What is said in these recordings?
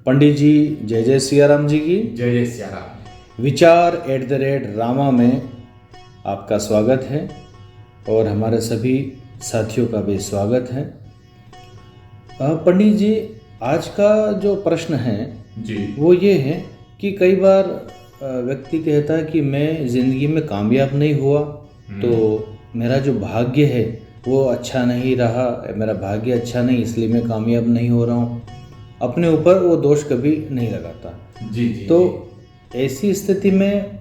पंडित जी जय जय सियाराम जी की जय जय सियाराम। विचार @रामा में आपका स्वागत है और हमारे सभी साथियों का भी स्वागत है। पंडित जी, आज का जो प्रश्न है जी वो ये है कि कई बार व्यक्ति कहता है कि मैं ज़िंदगी में कामयाब नहीं हुआ तो मेरा जो भाग्य है वो अच्छा नहीं रहा, मेरा भाग्य अच्छा नहीं इसलिए मैं कामयाब नहीं हो रहा हूँ। अपने ऊपर वो दोष कभी नहीं लगाता। जी जी तो ऐसी स्थिति में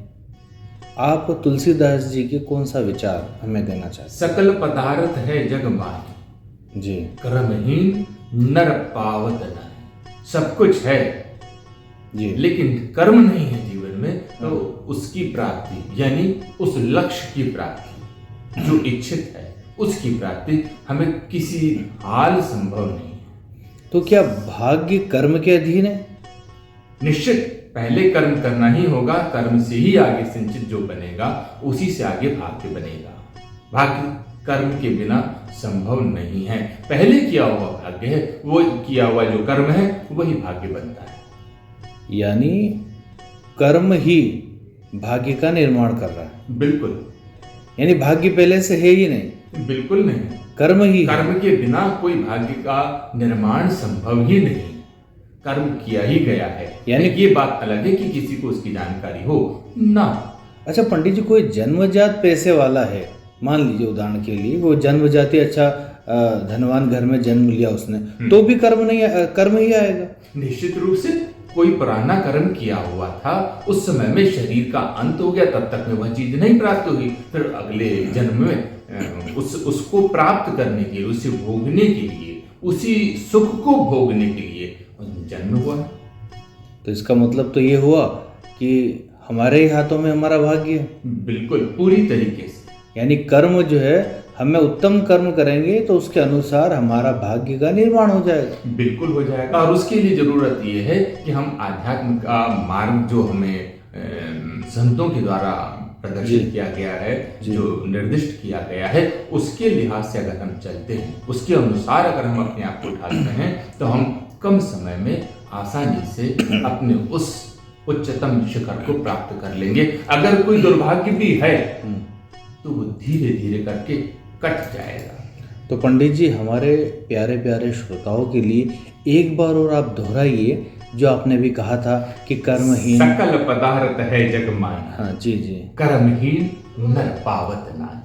आप तुलसीदास जी के कौन सा विचार हमें देना चाहते सकल पदार्थ है जग माही, जी कर्महीन नर पावत नहीं। सब कुछ है जी लेकिन कर्म नहीं है जीवन में, तो उसकी प्राप्ति यानी उस लक्ष्य की प्राप्ति जो इच्छित है उसकी प्राप्ति हमें किसी हाल संभव नहीं है। तो क्या भाग्य कर्म के अधीन है? निश्चित पहले कर्म करना ही होगा, कर्म से ही आगे संचित जो बनेगा उसी से आगे भाग्य बनेगा। भाग्य कर्म के बिना संभव नहीं है। पहले किया हुआ भाग्य है, वो किया हुआ जो कर्म है वही भाग्य बनता है। यानी कर्म ही भाग्य का निर्माण कर रहा है। बिल्कुल, यानी भाग्य पहले से है ही नहीं, बिल्कुल नहीं। कर्म ही है। कर्म के बिना कोई भाग्य का निर्माण संभव ही नहीं। कर्म किया ही गया है, यानी ये बात अलग है कि किसी को उसकी जानकारी हो ना। अच्छा पंडित जी, कोई जन्मजात पैसे वाला है, मान लीजिए उदाहरण के लिए वो जन्मजाति अच्छा धनवान घर में जन्म लिया उसने, तो भी कर्म ही आएगा। निश्चित रूप से कोई पुराना कर्म किया हुआ था, उस समय में शरीर का अंत हो गया, तब तक में वह चीज नहीं प्राप्त हुई, फिर अगले जन्म में उसको प्राप्त करने के लिए, उसे भोगने के लिए, उसी सुख को भोगने के लिए जन्म हुआ। तो इसका मतलब तो ये हुआ कि हमारे ही हाथों में हमारा भाग्य है। बिल्कुल, पूरी तरीके से। यानी कर्म जो है, हमें उत्तम कर्म करेंगे तो उसके अनुसार हमारा भाग्य का निर्माण हो जाएगा। बिल्कुल हो जाएगा, और उसके लिए जरूरत ये है कि हम आध्यात्म का मार्ग जो हमें संतों के द्वारा प्रदर्शित किया गया है, जो निर्दिष्ट किया गया है, उसके लिहाज से अगर हम चलते हैं, उसके अनुसार अगर हम अपने आप को ढालते हैं, तो हम कम समय में आसानी से अपने उस उच्चतम शिखर को प्राप्त कर लेंगे। अगर कोई दुर्भाग्य भी है तो वो धीरे धीरे करके कट जाएगा। तो पंडित जी, हमारे प्यारे प्यारे श्रोताओं के लिए एक बार और आप दोहराइए जो आपने भी कहा था कि कर्महीन सकल पदार्थ है जग माही। हाँ जी जी। कर्महीन नर पावत नाही।